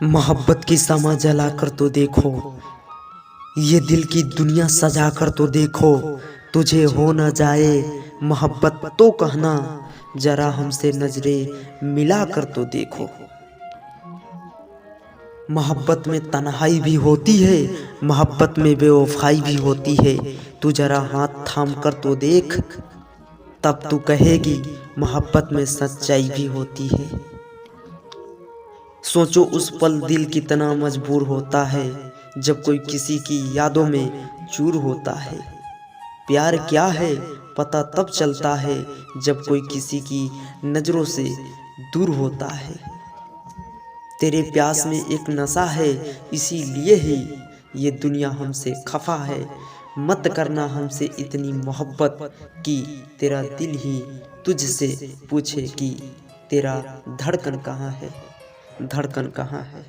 मोहब्बत की समा जला कर तो देखो, ये दिल की दुनिया सजा कर तो देखो। तुझे हो न जाए मोहब्बत तो कहना, जरा हमसे नजरें मिला कर तो देखो। मोहब्बत में तन्हाई भी होती है, मोहब्बत में बेवफाई भी होती है। तू जरा हाथ थाम कर तो देख, तब तू कहेगी मोहब्बत में सच्चाई भी होती है। सोचो उस पल दिल कितना मजबूर होता है, जब कोई किसी की यादों में चूर होता है। प्यार क्या है पता तब चलता है, जब कोई किसी की नजरों से दूर होता है। तेरे प्यास में एक नशा है, इसीलिए ही ये दुनिया हमसे खफा है। मत करना हमसे इतनी मोहब्बत कि तेरा दिल ही तुझसे पूछे कि तेरा धड़कन कहाँ है, धड़कन कहाँ है।